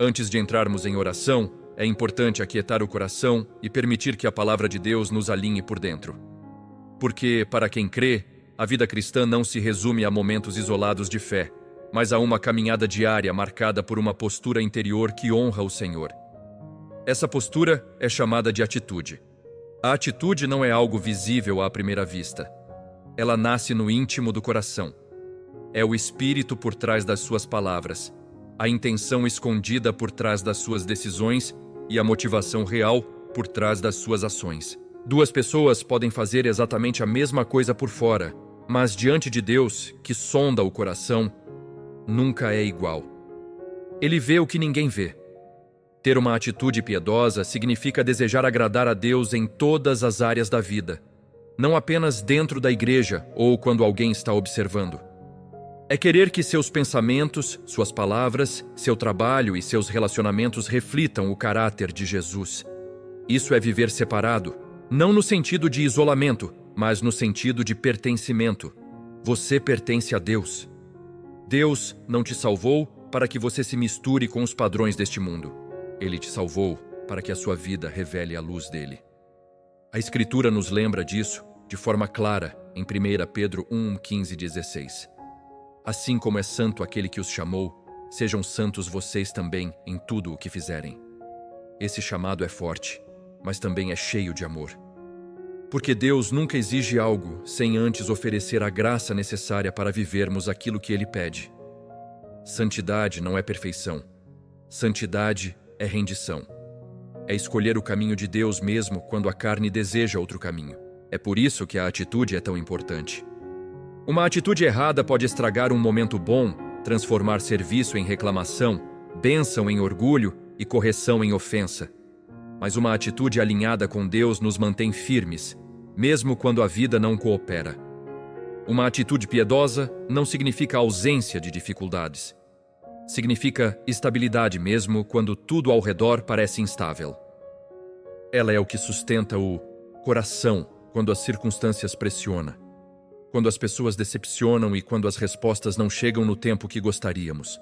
Antes de entrarmos em oração, é importante aquietar o coração e permitir que a palavra de Deus nos alinhe por dentro. Porque, para quem crê, a vida cristã não se resume a momentos isolados de fé, mas a uma caminhada diária marcada por uma postura interior que honra o Senhor. Essa postura é chamada de atitude. A atitude não é algo visível à primeira vista. Ela nasce no íntimo do coração. É o espírito por trás das suas palavras, a intenção escondida por trás das suas decisões e a motivação real por trás das suas ações. Duas pessoas podem fazer exatamente a mesma coisa por fora, mas diante de Deus, que sonda o coração, nunca é igual. Ele vê o que ninguém vê. Ter uma atitude piedosa significa desejar agradar a Deus em todas as áreas da vida, não apenas dentro da igreja ou quando alguém está observando. É querer que seus pensamentos, suas palavras, seu trabalho e seus relacionamentos reflitam o caráter de Jesus. Isso é viver separado, não no sentido de isolamento, mas no sentido de pertencimento. Você pertence a Deus. Deus não te salvou para que você se misture com os padrões deste mundo. Ele te salvou para que a sua vida revele a luz dele. A Escritura nos lembra disso de forma clara em 1 Pedro 1, 15 e 16. Assim como é santo aquele que os chamou, sejam santos vocês também em tudo o que fizerem. Esse chamado é forte, mas também é cheio de amor. Porque Deus nunca exige algo sem antes oferecer a graça necessária para vivermos aquilo que Ele pede. Santidade não é perfeição. Santidade é rendição. É escolher o caminho de Deus mesmo quando a carne deseja outro caminho. É por isso que a atitude é tão importante. Uma atitude errada pode estragar um momento bom, transformar serviço em reclamação, bênção em orgulho e correção em ofensa. Mas uma atitude alinhada com Deus nos mantém firmes, mesmo quando a vida não coopera. Uma atitude piedosa não significa ausência de dificuldades. Significa estabilidade mesmo quando tudo ao redor parece instável. Ela é o que sustenta o coração quando as circunstâncias pressionam, quando as pessoas decepcionam e quando as respostas não chegam no tempo que gostaríamos.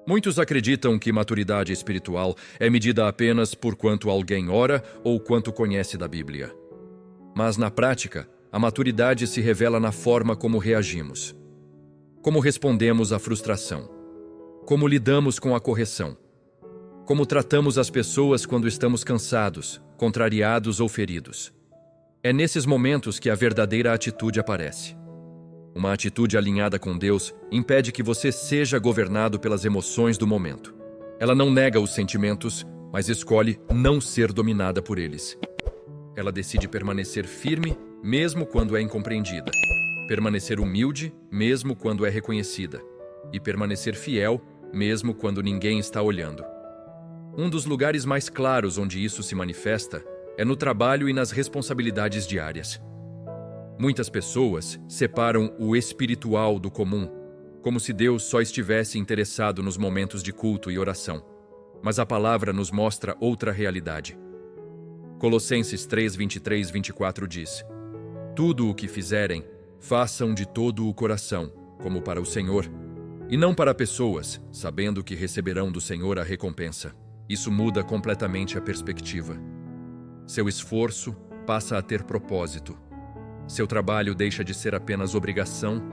Muitos acreditam que maturidade espiritual é medida apenas por quanto alguém ora ou quanto conhece da Bíblia. Mas, na prática, a maturidade se revela na forma como reagimos. Como respondemos à frustração. Como lidamos com a correção. Como tratamos as pessoas quando estamos cansados, contrariados ou feridos. É nesses momentos que a verdadeira atitude aparece. Uma atitude alinhada com Deus impede que você seja governado pelas emoções do momento. Ela não nega os sentimentos, mas escolhe não ser dominada por eles. Ela decide permanecer firme, mesmo quando é incompreendida. Permanecer humilde, mesmo quando é reconhecida. E permanecer fiel, mesmo quando ninguém está olhando. Um dos lugares mais claros onde isso se manifesta é no trabalho e nas responsabilidades diárias. Muitas pessoas separam o espiritual do comum, como se Deus só estivesse interessado nos momentos de culto e oração. Mas a palavra nos mostra outra realidade. Colossenses 3, 23 e 24 diz: Tudo o que fizerem, façam de todo o coração, como para o Senhor, e não para pessoas, sabendo que receberão do Senhor a recompensa. Isso muda completamente a perspectiva. Seu esforço passa a ter propósito. Seu trabalho deixa de ser apenas obrigação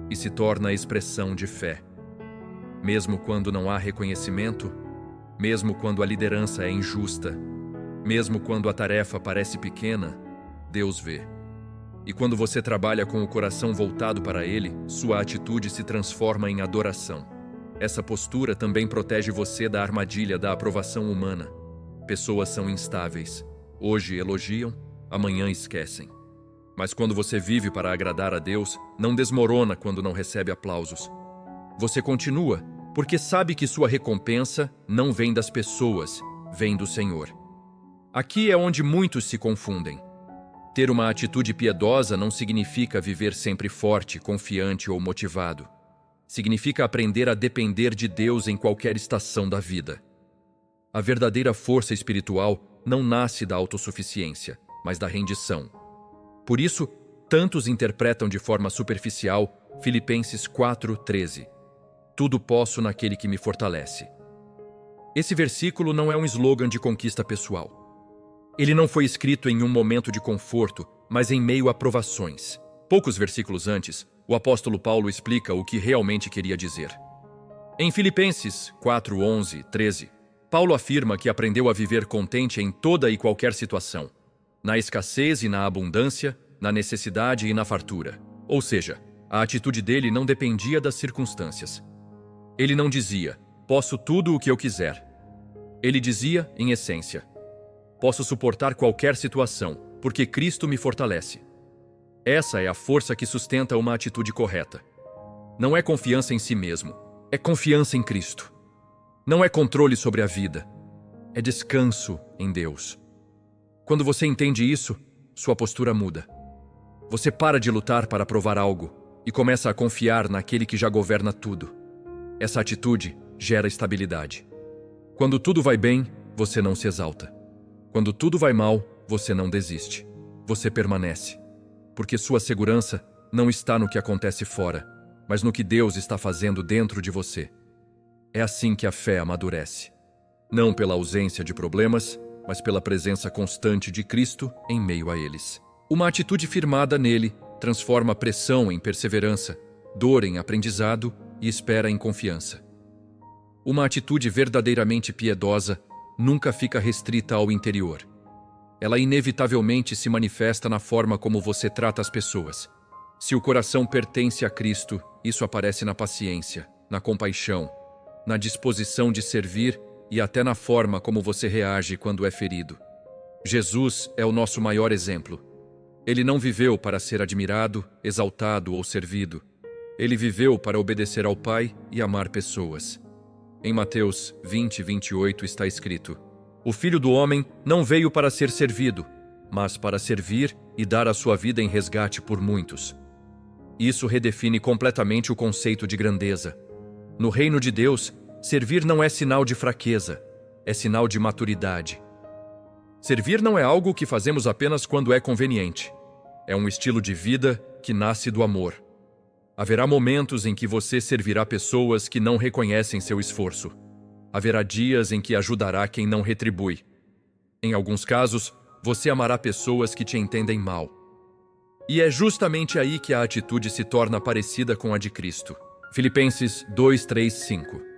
e se torna expressão de fé. Mesmo quando não há reconhecimento, mesmo quando a liderança é injusta, mesmo quando a tarefa parece pequena, Deus vê. E quando você trabalha com o coração voltado para Ele, sua atitude se transforma em adoração. Essa postura também protege você da armadilha da aprovação humana. Pessoas são instáveis. Hoje elogiam, amanhã esquecem. Mas quando você vive para agradar a Deus, não desmorona quando não recebe aplausos. Você continua, porque sabe que sua recompensa não vem das pessoas, vem do Senhor. Aqui é onde muitos se confundem. Ter uma atitude piedosa não significa viver sempre forte, confiante ou motivado. Significa aprender a depender de Deus em qualquer estação da vida. A verdadeira força espiritual não nasce da autossuficiência, mas da rendição. Por isso, tantos interpretam de forma superficial Filipenses 4:13. Tudo posso naquele que me fortalece. Esse versículo não é um slogan de conquista pessoal. Ele não foi escrito em um momento de conforto, mas em meio a provações. Poucos versículos antes, o apóstolo Paulo explica o que realmente queria dizer. Em Filipenses 4, 11, 13, Paulo afirma que aprendeu a viver contente em toda e qualquer situação, na escassez e na abundância, na necessidade e na fartura. Ou seja, a atitude dele não dependia das circunstâncias. Ele não dizia, posso tudo o que eu quiser. Ele dizia, em essência, posso suportar qualquer situação, porque Cristo me fortalece. Essa é a força que sustenta uma atitude correta. Não é confiança em si mesmo, é confiança em Cristo. Não é controle sobre a vida, é descanso em Deus. Quando você entende isso, sua postura muda. Você para de lutar para provar algo e começa a confiar naquele que já governa tudo. Essa atitude gera estabilidade. Quando tudo vai bem, você não se exalta. Quando tudo vai mal, você não desiste. Você permanece. Porque sua segurança não está no que acontece fora, mas no que Deus está fazendo dentro de você. É assim que a fé amadurece. Não pela ausência de problemas, mas pela presença constante de Cristo em meio a eles. Uma atitude firmada nele transforma pressão em perseverança, dor em aprendizado e espera em confiança. Uma atitude verdadeiramente piedosa nunca fica restrita ao interior. Ela inevitavelmente se manifesta na forma como você trata as pessoas. Se o coração pertence a Cristo, isso aparece na paciência, na compaixão, na disposição de servir e até na forma como você reage quando é ferido. Jesus é o nosso maior exemplo. Ele não viveu para ser admirado, exaltado ou servido. Ele viveu para obedecer ao Pai e amar pessoas. Em Mateus 20, 28 está escrito: o Filho do Homem não veio para ser servido, mas para servir e dar a sua vida em resgate por muitos. Isso redefine completamente o conceito de grandeza. No reino de Deus, servir não é sinal de fraqueza, é sinal de maturidade. Servir não é algo que fazemos apenas quando é conveniente. É um estilo de vida que nasce do amor. Haverá momentos em que você servirá pessoas que não reconhecem seu esforço. Haverá dias em que ajudará quem não retribui. Em alguns casos, você amará pessoas que te entendem mal. E é justamente aí que a atitude se torna parecida com a de Cristo. Filipenses 2, 3, 5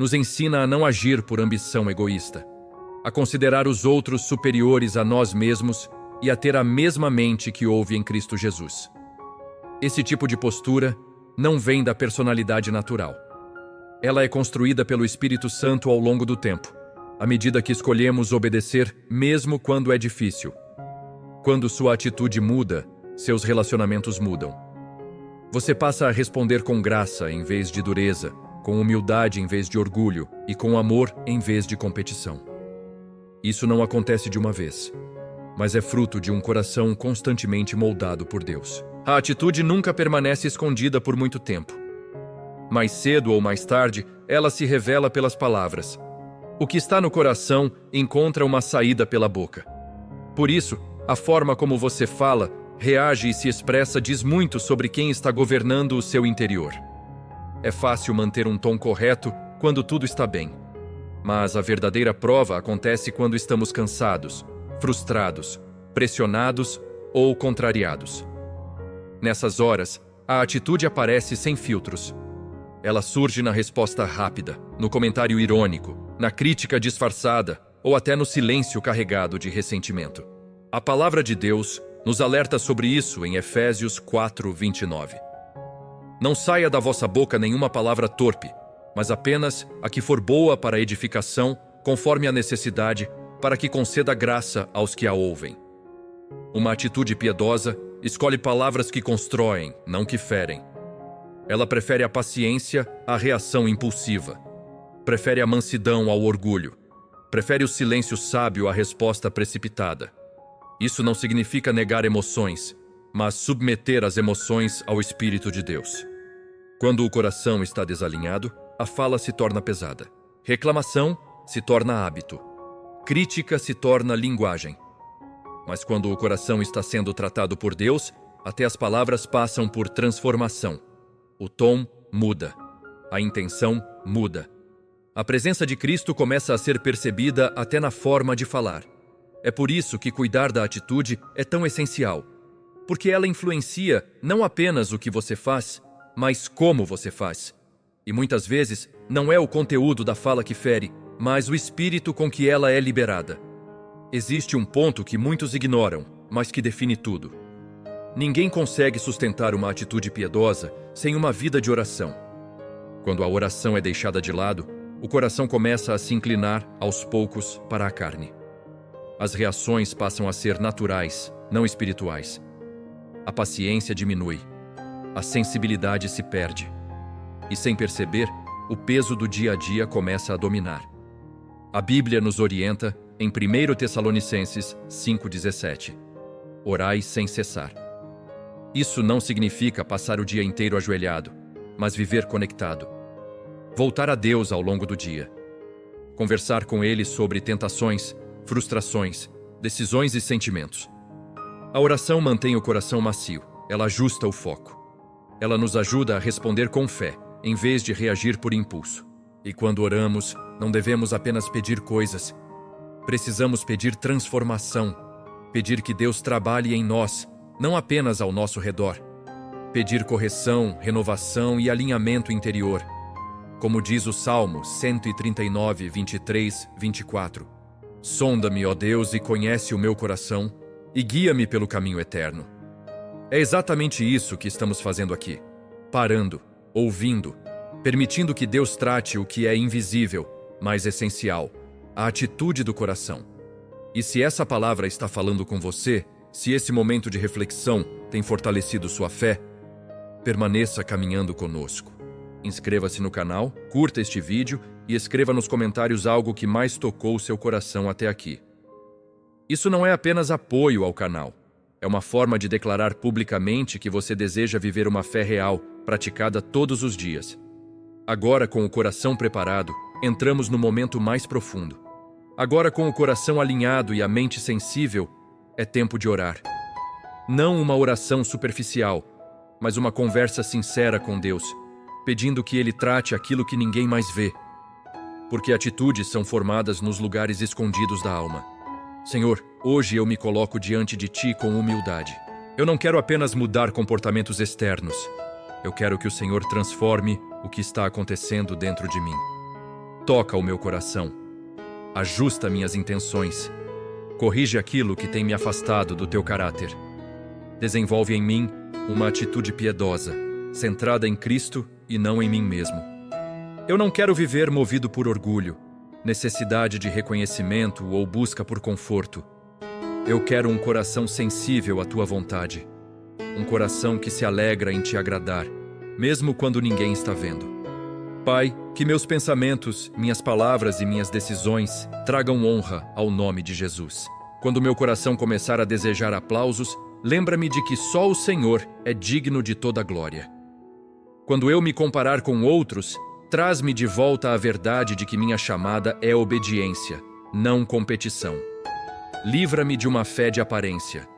nos ensina a não agir por ambição egoísta, a considerar os outros superiores a nós mesmos e a ter a mesma mente que houve em Cristo Jesus. Esse tipo de postura não vem da personalidade natural. Ela é construída pelo Espírito Santo ao longo do tempo, à medida que escolhemos obedecer mesmo quando é difícil. Quando sua atitude muda, seus relacionamentos mudam. Você passa a responder com graça em vez de dureza, com humildade em vez de orgulho e com amor em vez de competição. Isso não acontece de uma vez, mas é fruto de um coração constantemente moldado por Deus. A atitude nunca permanece escondida por muito tempo. Mais cedo ou mais tarde, ela se revela pelas palavras. O que está no coração encontra uma saída pela boca. Por isso, a forma como você fala, reage e se expressa diz muito sobre quem está governando o seu interior. É fácil manter um tom correto quando tudo está bem. Mas a verdadeira prova acontece quando estamos cansados, frustrados, pressionados ou contrariados. Nessas horas, a atitude aparece sem filtros. Ela surge na resposta rápida, no comentário irônico, na crítica disfarçada ou até no silêncio carregado de ressentimento. A palavra de Deus nos alerta sobre isso em Efésios 4, 29. Não saia da vossa boca nenhuma palavra torpe, mas apenas a que for boa para a edificação, conforme a necessidade, para que conceda graça aos que a ouvem. Uma atitude piedosa escolhe palavras que constroem, não que ferem. Ela prefere a paciência à reação impulsiva. Prefere a mansidão ao orgulho. Prefere o silêncio sábio à resposta precipitada. Isso não significa negar emoções, mas submeter as emoções ao Espírito de Deus. Quando o coração está desalinhado, a fala se torna pesada. Reclamação se torna hábito. Crítica se torna linguagem. Mas quando o coração está sendo tratado por Deus, até as palavras passam por transformação. O tom muda. A intenção muda. A presença de Cristo começa a ser percebida até na forma de falar. É por isso que cuidar da atitude é tão essencial, porque ela influencia não apenas o que você faz, mas como você faz. E muitas vezes não é o conteúdo da fala que fere, mas o espírito com que ela é liberada. Existe um ponto que muitos ignoram, mas que define tudo. Ninguém consegue sustentar uma atitude piedosa sem uma vida de oração. Quando a oração é deixada de lado, o coração começa a se inclinar, aos poucos, para a carne. As reações passam a ser naturais, não espirituais. A paciência diminui. A sensibilidade se perde. E sem perceber, o peso do dia a dia começa a dominar. A Bíblia nos orienta em 1 Tessalonicenses 5,17. Orai sem cessar. Isso não significa passar o dia inteiro ajoelhado, mas viver conectado. Voltar a Deus ao longo do dia. Conversar com Ele sobre tentações, frustrações, decisões e sentimentos. A oração mantém o coração macio, ela ajusta o foco. Ela nos ajuda a responder com fé, em vez de reagir por impulso. E quando oramos, não devemos apenas pedir coisas. Precisamos pedir transformação, pedir que Deus trabalhe em nós, não apenas ao nosso redor. Pedir correção, renovação e alinhamento interior. Como diz o Salmo 139, 23, 24. Sonda-me, ó Deus, e conhece o meu coração, e guia-me pelo caminho eterno. É exatamente isso que estamos fazendo aqui. Parando, ouvindo, permitindo que Deus trate o que é invisível, mas essencial, a atitude do coração. E se essa palavra está falando com você, se esse momento de reflexão tem fortalecido sua fé, permaneça caminhando conosco. Inscreva-se no canal, curta este vídeo e escreva nos comentários algo que mais tocou seu coração até aqui. Isso não é apenas apoio ao canal. É uma forma de declarar publicamente que você deseja viver uma fé real, praticada todos os dias. Agora, com o coração preparado, entramos no momento mais profundo. Agora, com o coração alinhado e a mente sensível, é tempo de orar. Não uma oração superficial, mas uma conversa sincera com Deus, pedindo que Ele trate aquilo que ninguém mais vê. Porque atitudes são formadas nos lugares escondidos da alma. Senhor, hoje eu me coloco diante de Ti com humildade. Eu não quero apenas mudar comportamentos externos. Eu quero que o Senhor transforme o que está acontecendo dentro de mim. Toca o meu coração. Ajusta minhas intenções. Corrige aquilo que tem me afastado do Teu caráter. Desenvolve em mim uma atitude piedosa, centrada em Cristo e não em mim mesmo. Eu não quero viver movido por orgulho, necessidade de reconhecimento ou busca por conforto. Eu quero um coração sensível à Tua vontade. Um coração que se alegra em Te agradar, mesmo quando ninguém está vendo. Pai, que meus pensamentos, minhas palavras e minhas decisões tragam honra ao nome de Jesus. Quando meu coração começar a desejar aplausos, lembra-me de que só o Senhor é digno de toda glória. Quando eu me comparar com outros, traz-me de volta a verdade de que minha chamada é obediência, não competição. Livra-me de uma fé de aparência.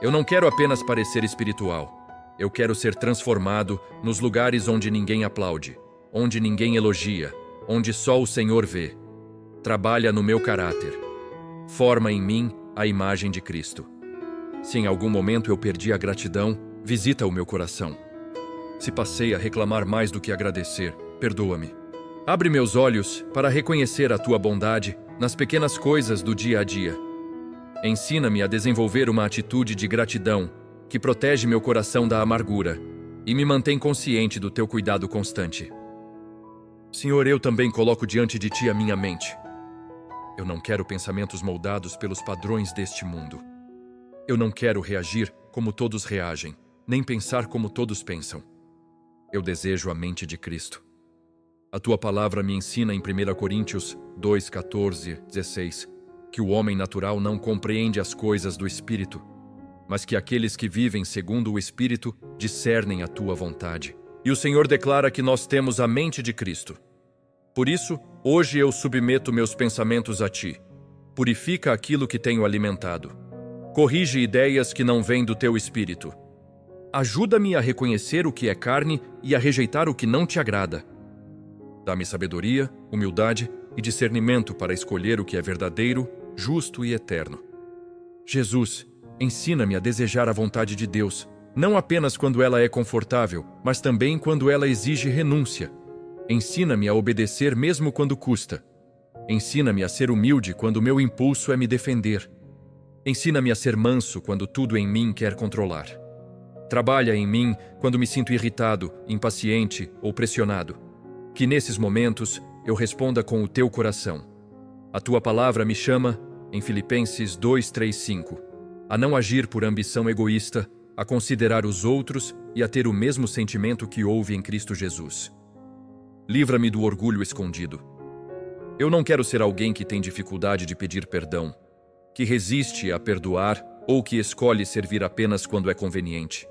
Eu não quero apenas parecer espiritual. Eu quero ser transformado nos lugares onde ninguém aplaude, onde ninguém elogia, onde só o Senhor vê. Trabalha no meu caráter. Forma em mim a imagem de Cristo. Se em algum momento eu perdi a gratidão, visita o meu coração. Se passei a reclamar mais do que agradecer, perdoa-me. Abre meus olhos para reconhecer a Tua bondade nas pequenas coisas do dia a dia. Ensina-me a desenvolver uma atitude de gratidão que protege meu coração da amargura e me mantém consciente do Teu cuidado constante. Senhor, eu também coloco diante de Ti a minha mente. Eu não quero pensamentos moldados pelos padrões deste mundo. Eu não quero reagir como todos reagem, nem pensar como todos pensam. Eu desejo a mente de Cristo. A Tua palavra me ensina em 1 Coríntios 2, 14, 16, que o homem natural não compreende as coisas do Espírito, mas que aqueles que vivem segundo o Espírito discernem a Tua vontade. E o Senhor declara que nós temos a mente de Cristo. Por isso, hoje eu submeto meus pensamentos a Ti. Purifica aquilo que tenho alimentado. Corrige ideias que não vêm do Teu Espírito. Ajuda-me a reconhecer o que é carne e a rejeitar o que não Te agrada. Dá-me sabedoria, humildade e discernimento para escolher o que é verdadeiro, justo e eterno. Jesus, ensina-me a desejar a vontade de Deus, não apenas quando ela é confortável, mas também quando ela exige renúncia. Ensina-me a obedecer mesmo quando custa. Ensina-me a ser humilde quando meu impulso é me defender. Ensina-me a ser manso quando tudo em mim quer controlar. Trabalha em mim quando me sinto irritado, impaciente ou pressionado. Que nesses momentos eu responda com o teu coração. A tua palavra me chama, em Filipenses 2:3-5, a não agir por ambição egoísta, a considerar os outros e a ter o mesmo sentimento que houve em Cristo Jesus. Livra-me do orgulho escondido. Eu não quero ser alguém que tem dificuldade de pedir perdão, que resiste a perdoar ou que escolhe servir apenas quando é conveniente.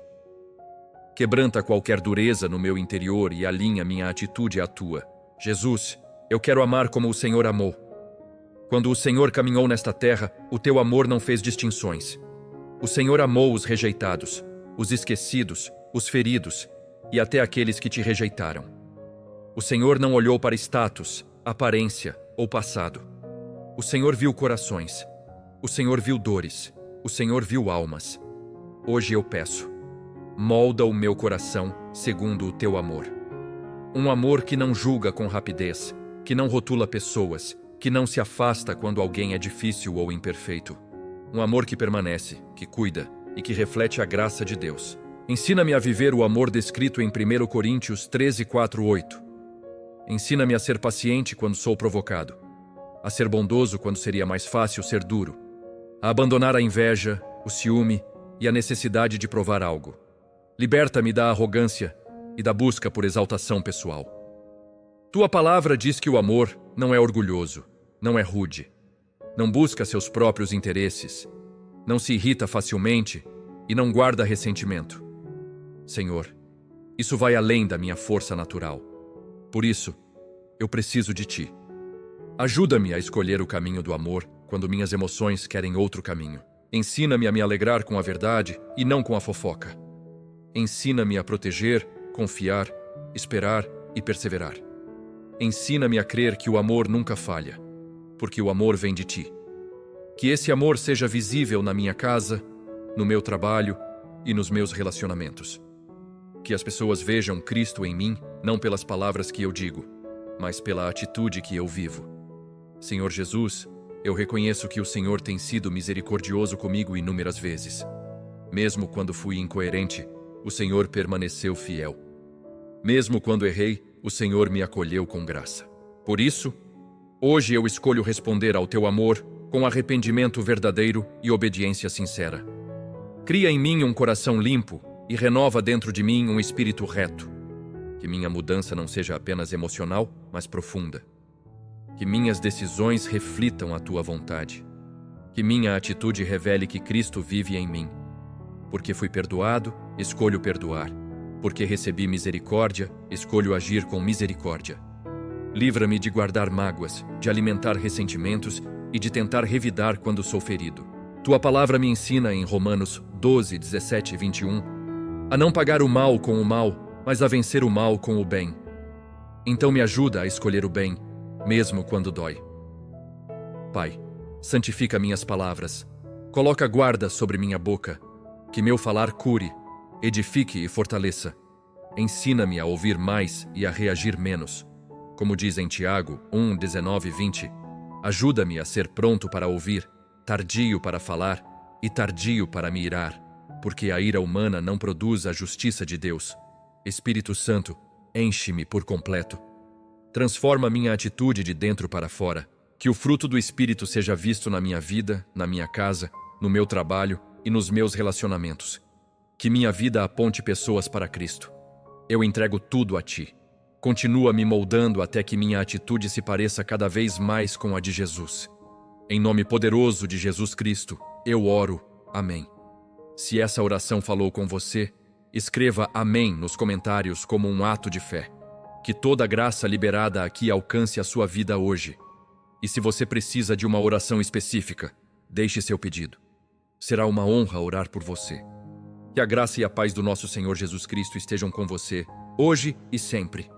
Quebranta qualquer dureza no meu interior e alinha minha atitude à tua. Jesus, eu quero amar como o Senhor amou. Quando o Senhor caminhou nesta terra, o teu amor não fez distinções. O Senhor amou os rejeitados, os esquecidos, os feridos e até aqueles que te rejeitaram. O Senhor não olhou para status, aparência ou passado. O Senhor viu corações. O Senhor viu dores. O Senhor viu almas. Hoje eu peço, molda o meu coração segundo o teu amor. Um amor que não julga com rapidez, que não rotula pessoas, que não se afasta quando alguém é difícil ou imperfeito. Um amor que permanece, que cuida e que reflete a graça de Deus. Ensina-me a viver o amor descrito em 1 Coríntios 13:4-8. Ensina-me a ser paciente quando sou provocado, a ser bondoso quando seria mais fácil ser duro, a abandonar a inveja, o ciúme e a necessidade de provar algo. Liberta-me da arrogância e da busca por exaltação pessoal. Tua palavra diz que o amor não é orgulhoso, não é rude, não busca seus próprios interesses, não se irrita facilmente e não guarda ressentimento. Senhor, isso vai além da minha força natural. Por isso, eu preciso de ti. Ajuda-me a escolher o caminho do amor quando minhas emoções querem outro caminho. Ensina-me a me alegrar com a verdade e não com a fofoca. Ensina-me a proteger, confiar, esperar e perseverar. Ensina-me a crer que o amor nunca falha, porque o amor vem de ti. Que esse amor seja visível na minha casa, no meu trabalho e nos meus relacionamentos. Que as pessoas vejam Cristo em mim, não pelas palavras que eu digo, mas pela atitude que eu vivo. Senhor Jesus, eu reconheço que o Senhor tem sido misericordioso comigo inúmeras vezes. Mesmo quando fui incoerente, o Senhor permaneceu fiel. Mesmo quando errei, o Senhor me acolheu com graça. Por isso, hoje eu escolho responder ao teu amor com arrependimento verdadeiro e obediência sincera. Cria em mim um coração limpo e renova dentro de mim um espírito reto. Que minha mudança não seja apenas emocional, mas profunda. Que minhas decisões reflitam a tua vontade. Que minha atitude revele que Cristo vive em mim. Porque fui perdoado, escolho perdoar. Porque recebi misericórdia, escolho agir com misericórdia. Livra-me de guardar mágoas, de alimentar ressentimentos e de tentar revidar quando sou ferido. Tua palavra me ensina em Romanos 12:17-21 a não pagar o mal com o mal, mas a vencer o mal com o bem. Então me ajuda a escolher o bem, mesmo quando dói. Pai, santifica minhas palavras. Coloca guarda sobre minha boca. Que meu falar cure, edifique e fortaleça. Ensina-me a ouvir mais e a reagir menos. Como diz em Tiago 1:19-20, ajuda-me a ser pronto para ouvir, tardio para falar e tardio para me irar, porque a ira humana não produz a justiça de Deus. Espírito Santo, enche-me por completo. Transforma minha atitude de dentro para fora. Que o fruto do Espírito seja visto na minha vida, na minha casa, no meu trabalho e nos meus relacionamentos. Que minha vida aponte pessoas para Cristo. Eu entrego tudo a Ti. Continua me moldando até que minha atitude se pareça cada vez mais com a de Jesus. Em nome poderoso de Jesus Cristo, eu oro. Amém. Se essa oração falou com você, escreva Amém nos comentários como um ato de fé. Que toda a graça liberada aqui alcance a sua vida hoje. E se você precisa de uma oração específica, deixe seu pedido. Será uma honra orar por você. Que a graça e a paz do nosso Senhor Jesus Cristo estejam com você, hoje e sempre.